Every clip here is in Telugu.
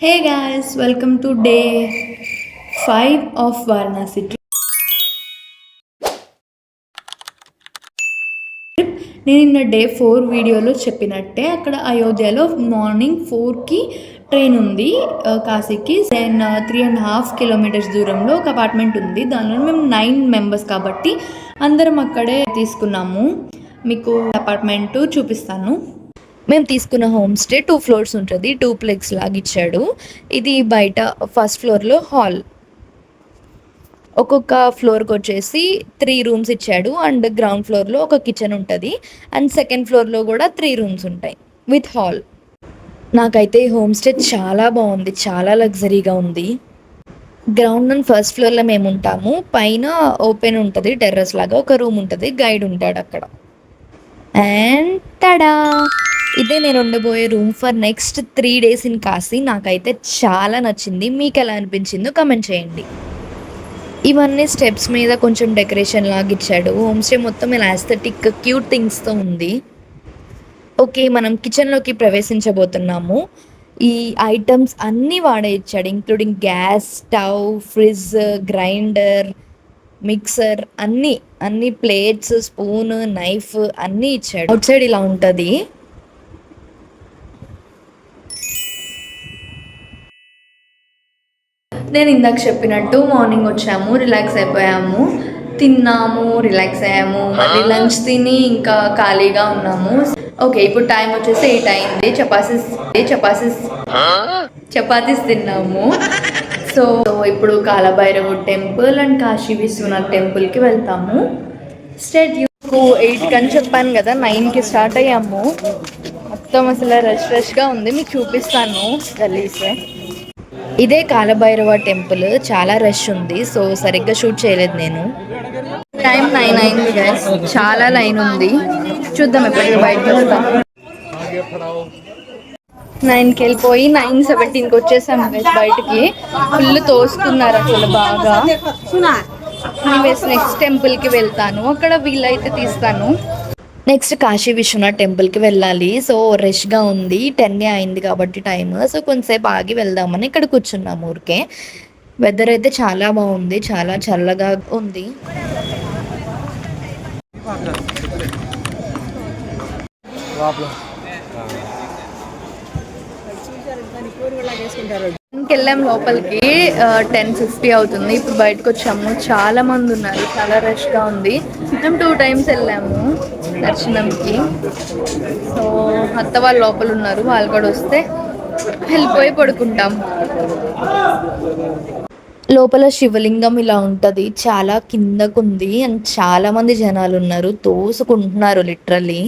Hey guys, welcome to day 5 of Varanasi trip. నేను నిన్న డే 4 వీడియోలో చెప్పినట్టే అక్కడ అయోధ్యలో మార్నింగ్ 4కి ట్రైన్ ఉంది కాశీకి. 3.5 కిలోమీటర్స్ దూరంలో ఒక అపార్ట్మెంట్ ఉంది. దానిలో మేము 9 మెంబర్స్ కాబట్టి అందరం అక్కడే తీసుకున్నాము. మీకు అపార్ట్మెంట్ చూపిస్తాను. మేము తీసుకున్న హోమ్ స్టే 2 ఫ్లోర్స్ ఉంటుంది. 2 ప్లెక్స్ లాగా ఇచ్చాడు. ఇది బయట ఫస్ట్ ఫ్లోర్లో హాల్, ఒక్కొక్క ఫ్లోర్కి వచ్చేసి 3 రూమ్స్ ఇచ్చాడు. అండ్ గ్రౌండ్ ఫ్లోర్లో ఒక కిచెన్ ఉంటుంది. అండ్ సెకండ్ ఫ్లోర్లో కూడా 3 రూమ్స్ ఉంటాయి విత్ హాల్. నాకైతే ఈ హోమ్ స్టే చాలా బాగుంది, చాలా లగ్జరీగా ఉంది. గ్రౌండ్ అండ్ ఫస్ట్ ఫ్లోర్లో మేము ఉంటాము. పైన ఓపెన్ ఉంటుంది, టెర్రస్ లాగా ఒక రూమ్ ఉంటుంది, గైడ్ ఉంటాడు అక్కడ. అండ్ తడా, ఇదే నేను ఉండబోయే room for next 3 days in Kashi. నాకైతే చాలా నచ్చింది. మీకు ఎలా అనిపించిందో కమెంట్ చేయండి. ఇవన్నీ స్టెప్స్ మీద కొంచెం డెకరేషన్ లాగా ఇచ్చాడు. హోమ్ స్టే మొత్తం ఇలా ఆస్థెటిక్ క్యూట్ థింగ్స్తో ఉంది. ఓకే, మనం కిచెన్లోకి ప్రవేశించబోతున్నాము. ఈ ఐటమ్స్ అన్నీ వాడే ఇచ్చాడు, including gas stove, fridge, grinder, mixer, అన్ని ప్లేట్స్, స్పూన్, నైఫ్ అన్నీ ఇచ్చాడు. అవుట్ సైడ్ ఇలా ఉంటుంది. నేను ఇందాక చెప్పినట్టు మార్నింగ్ వచ్చాము, రిలాక్స్ అయిపోయాము, తిన్నాము, రిలాక్స్ అయ్యాము, మళ్ళీ లంచ్ తిని ఇంకా ఖాళీగా ఉన్నాము. ఓకే, ఇప్పుడు టైం వచ్చేసి 8 అయింది. చపాతీస్ తిన్నాము. సో ఇప్పుడు కాలభైరవ టెంపుల్ అండ్ కాశీ విశ్వనాథ్ టెంపుల్కి వెళ్తాము. స్టేట్ 8 అని చెప్పాను కదా, 9కి స్టార్ట్ అయ్యాము. మొత్తం అసలు రష్గా ఉంది. మీకు చూపిస్తాను గలీస్. ఇదే కాలభైరవ టెంపుల్. చాలా రష్ ఉంది, సో సరిగ్గా షూట్ చేయలేదు నేను. టైం 9 అయింది గైస్, చాలా లైన్ ఉంది. చూద్దాం ఎప్పటికీ బయటకు వస్తాం. 9కి వెళ్ళిపోయి 9:17కి వచ్చేసాము గైస్ బయటికి. ఫుల్ తోసుకున్నారు అసలు బాగా. నెక్స్ట్ టెంపుల్కి వెళ్తాను, అక్కడ వీలైతే తీస్తాను. నెక్స్ట్ కాశీ విశ్వనాథ్ టెంపుల్కి వెళ్ళాలి. సో రష్గా ఉంది, 10 అయింది కాబట్టి టైం. సో కొంతసేపు ఆగి వెళ్దామని ఇక్కడ కూర్చున్నాము ఊరికే. వెదర్ అయితే చాలా బాగుంది, చాలా చల్లగా ఉంది. వెళ్ళాం లోపలికి. 10:50 అవుతుంది. ఇప్పుడు బయటకు వచ్చాము. చాలా మంది ఉన్నారు, చాలా రష్గా ఉంది. మేము 2 times వెళ్ళాము దర్శనంకి. సో అత్త వాళ్ళు లోపల ఉన్నారు, వాళ్ళు కూడా వస్తే వెళ్ళిపోయి పడుకుంటాం. లోపల శివలింగం ఇలా ఉంటుంది, చాలా కిందకుంది. అండ్ చాలా మంది జనాలు ఉన్నారు, తోసుకుంటున్నారు లిటరల్లీ.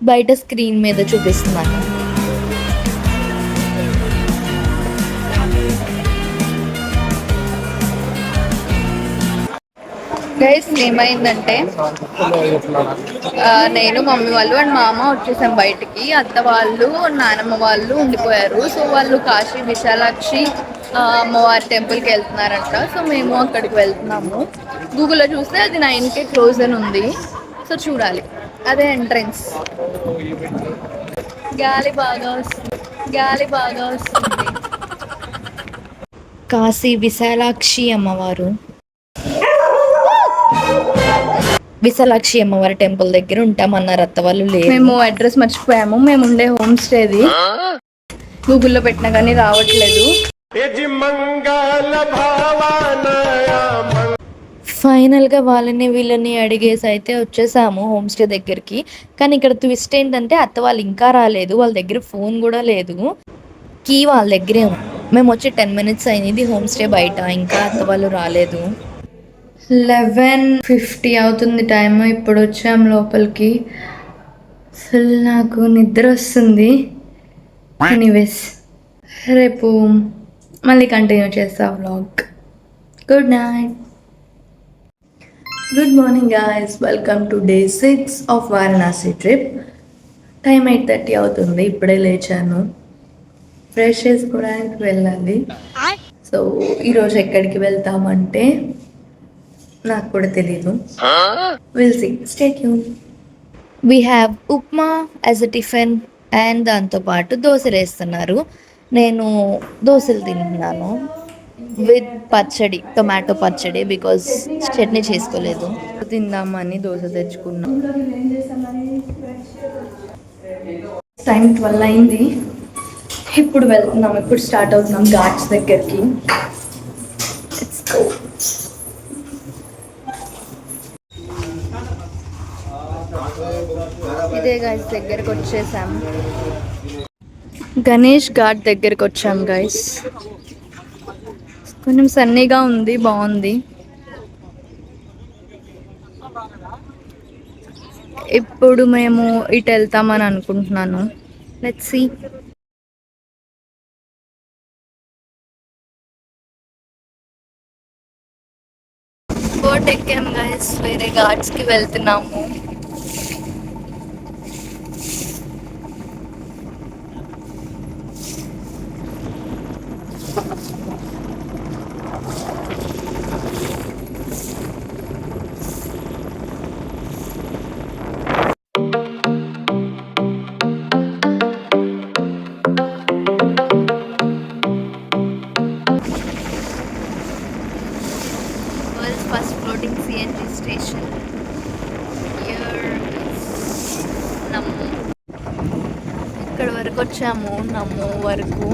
బయట స్క్రీన్ మీద చూపిస్తున్నాను. గైస్ ఏమైందంటే, నేను మమ్మీ వాళ్ళు అండ్ మా అమ్మ వచ్చేసాం బయటికి. అత్త వాళ్ళు నానమ్మ వాళ్ళు ఉండిపోయారు. సో వాళ్ళు కాశీ విశాలాక్షి అమ్మవారి టెంపుల్కి వెళ్తున్నారంట. సో మేము అక్కడికి వెళ్తున్నాము. గూగుల్లో చూస్తే అది 9కి క్లోజ్ అని ఉంది. సో చూడాలి. అదే ఎంట్రన్స్. గాలి బాగా వస్తుంది. కాశీ విశాలాక్షి అమ్మవారు, విశాలాక్షి అమ్మవారి టెంపుల్ దగ్గర ఉంటామన్నారు అత్త వాళ్ళు. లేదు, మేము అడ్రస్ మర్చిపోయాము. మేము ఉండే హోమ్ స్టేది గూగుల్లో పెట్టినా కానీ రావట్లేదు. ఫైనల్గా వాళ్ళని వీళ్ళని అడిగేసి అయితే వచ్చేసాము హోమ్ స్టే దగ్గరికి. కానీ ఇక్కడ ట్విస్ట్ ఏంటంటే అత్త వాళ్ళు ఇంకా రాలేదు, వాళ్ళ దగ్గర ఫోన్ కూడా లేదు. కీ వాళ్ళ దగ్గరే ఉంది. మేము వచ్చి 10 minutes అయింది హోమ్ స్టే బయట, ఇంకా అత్త వాళ్ళు రాలేదు. 11:50 అవుతుంది టైం. ఇప్పుడు వచ్చాము లోపలికి. ఫుల్ నాకు నిద్ర వస్తుంది. ఎనీవేస్, రేపు మళ్ళీ కంటిన్యూ చేస్తా vlog. Good night, good morning guys. Welcome to day 6 of Varanasi trip. Time 8:30 అవుతుంది. ఇప్పుడే లేచాను, ఫ్రెష్ చేసుకోవడానికి వెళ్ళాలి. సో ఈరోజు ఎక్కడికి వెళ్తామంటే నాకు కూడా తెలీదు. Will see, stay tune. We have upma as a tiffin and దాంతోపాటు దోశలు వేస్తున్నారు. నేను దోసలు తింటున్నాను విత్ పచ్చడి, టొమాటో పచ్చడి, బికాజ్ చట్నీ చేసుకోలేదు. తిందామని దోశ తెచ్చుకున్నాం. టైం 12 అయింది. ఇప్పుడు వెళ్తున్నాం, ఇప్పుడు స్టార్ట్ అవుతున్నాం ఘాట్స్ దగ్గరికి. ఇదే గైస్, దగ్గరకు వచ్చేసాం. గణేష్ ఘాట్ దగ్గరకు వచ్చాం గైస్. కొంచెం సన్నీగా ఉంది, బాగుంది. ఇప్పుడు మేము ఇటు వెళ్తామని అనుకుంటున్నాను. Let's see. బోట్ ఎక్కాం గైస్, వేరే ఘాట్స్కి వెళ్తున్నాము. World's first floating CNG station. Here is నమ్ము. ఇక్కడ వరకు వచ్చాము, నమ్ము వరకు.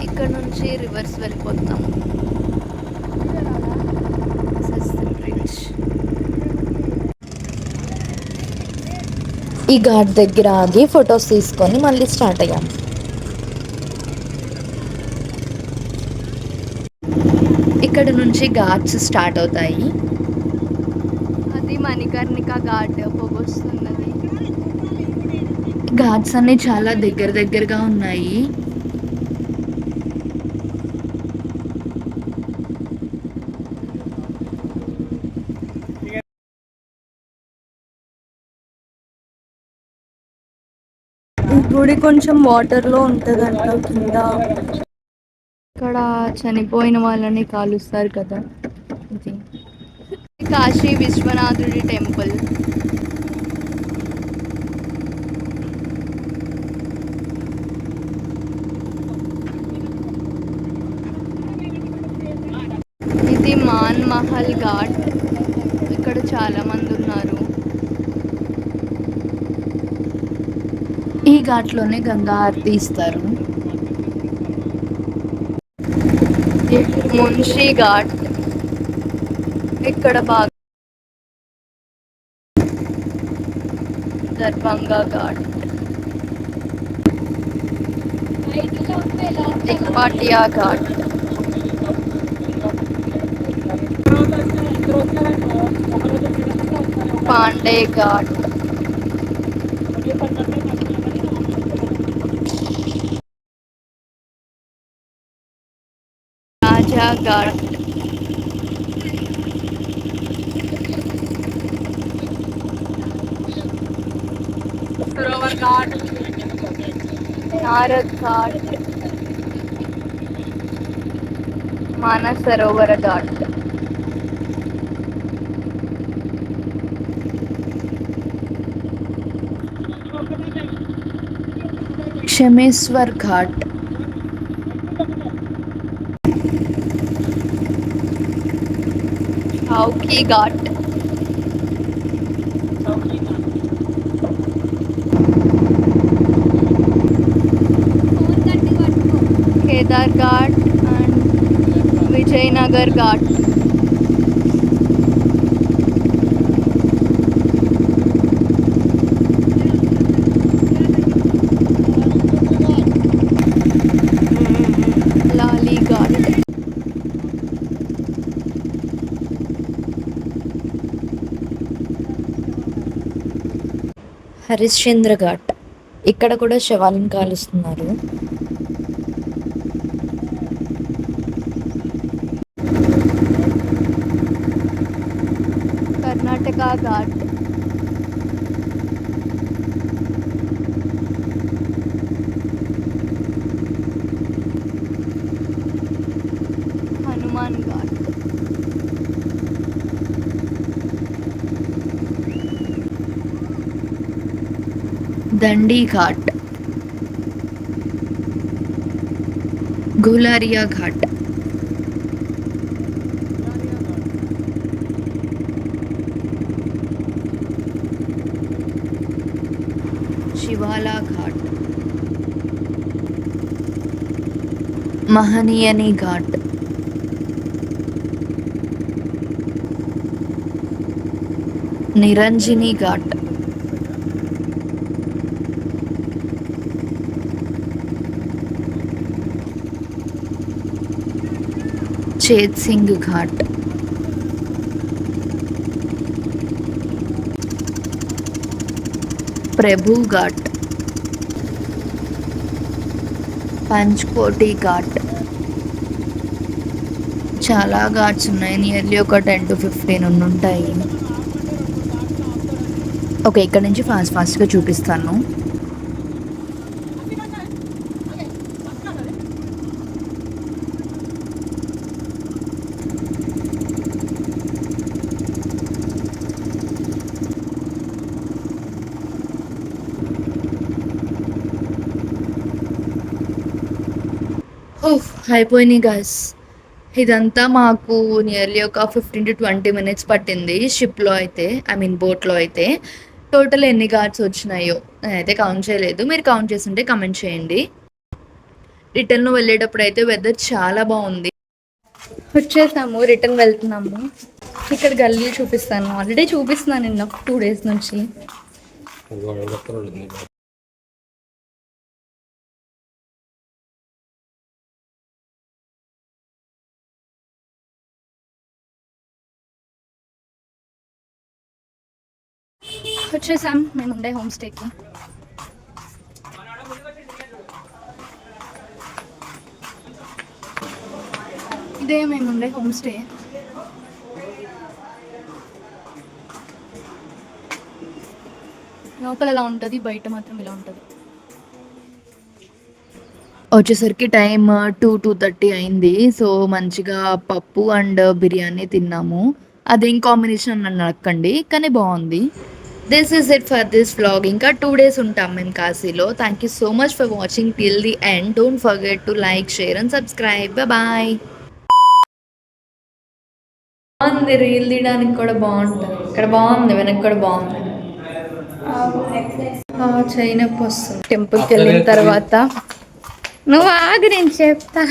ఇక్కడ నుంచి రివర్స్ వెళ్ళిపోతాము. ఈ ఘాట్ దగ్గర ఆగి ఫొటోస్ తీసుకొని మళ్ళీ స్టార్ట్ అయ్యాం. ఇక్కడ నుంచి ఘాట్స్ స్టార్ట్ అవుతాయి. అది మణికర్ణిక ఘాట్ పొగొస్తున్నది. ఘాట్స్ అన్ని చాలా దగ్గర దగ్గరగా ఉన్నాయి. ఈ గుడి కొంచెం వాటర్లో ఉంటుందంట కింద. ఇక్కడ చనిపోయిన వాళ్ళని కాలుస్తారు కదా, ఇది కాశీ విశ్వనాథుడి టెంపుల్. ఇది మాన్ మహల్ ఘాట్. ఇక్కడ చాలా మంది ఉన్నారు. ఈ ఘాట్లోనే గంగా హారతి ఇస్తారు. మున్షి ఘాట్ ఇక్కడ బాగా. దర్భంగా ఘాట్, టిక్పాటియా ఘాట్, పాండే ఘాట్, రాజా ఘాట్, నారద్ ఘాట్, మానస్ సరోవర ఘాట్. క్షమేశ్వర్ ఘాట్, చౌకీ ఘాట్, కేదార్ ఘాట్ అండ్ విజయనగర్ ఘాట్. లాలీ ఘాట్. హరిశ్చంద్ర ఘాట్. ఇక్కడ కూడా శవాలను కాలుస్తున్నారు. కర్ణాటక ఘాట్. హనుమాన్ ఘాట్. దండి ఘాట్. గులారియా ఘాట్, శివాలా ఘాట్, మహనీయని ఘాట్, నిరంజిని ఘాట్, చేత్ సింగ్ ఘాట్, ప్రభు ఘాట్, పంచ్కోటి ఘాట్. చాలా ఘాట్స్ ఉన్నాయి, నియర్లీ ఒక 10 to 15 ఉంటాయి. ఓకే, ఇక్కడ నుంచి ఫాస్ట్గా చూపిస్తాను. అయిపోయినాయి గాయస్. ఇదంతా మాకు నియర్లీ ఒక 15 to 20 minutes పట్టింది షిప్లో అయితే, ఐ మీన్ బోట్లో అయితే. టోటల్ ఎన్ని ఘాట్స్ వచ్చినాయో నేనైతే కౌంట్ చేయలేదు, మీరు కౌంట్ చేస్తుంటే కమెంట్ చేయండి. రిటర్న్ వెళ్ళేటప్పుడు అయితే వెదర్ చాలా బాగుంది. వచ్చేసాము, రిటర్న్ వెళ్తున్నాము. ఇక్కడ గల్లీ చూపిస్తాను, ఆల్రెడీ చూపిస్తున్నాను నిన్న 2 days నుంచి. వచ్చేసాం మేము ఉండే హోమ్ స్టేకి. ఇదే మేము ఉండే హోమ్ స్టే. లోపల ఎలా ఉంటుంది, బయట మాత్రం ఇలా ఉంటుంది. వచ్చేసరికి టైం 2-2:30 అయింది. సో మంచిగా పప్పు అండ్ బిర్యానీ తిన్నాము. అదేం కాంబినేషన్ అని అడగండి, కానీ బాగుంది. This is it for this vlog. ఇంకా 2 days ఉంటాం మేము కాశీలో. Thank you so much for watching till the end. Don't forget to like, share and subscribe. Bye. బాగుంది, రీల్ తీయడానికి కూడా బాగుంటుంది. ఇక్కడ బాగుంది, వెనక్కి కూడా బాగుంది. చైన వస్తుంది. టెంపుల్కి వెళ్ళిన తర్వాత నువ్వు ఆగు, నేను చెప్తా.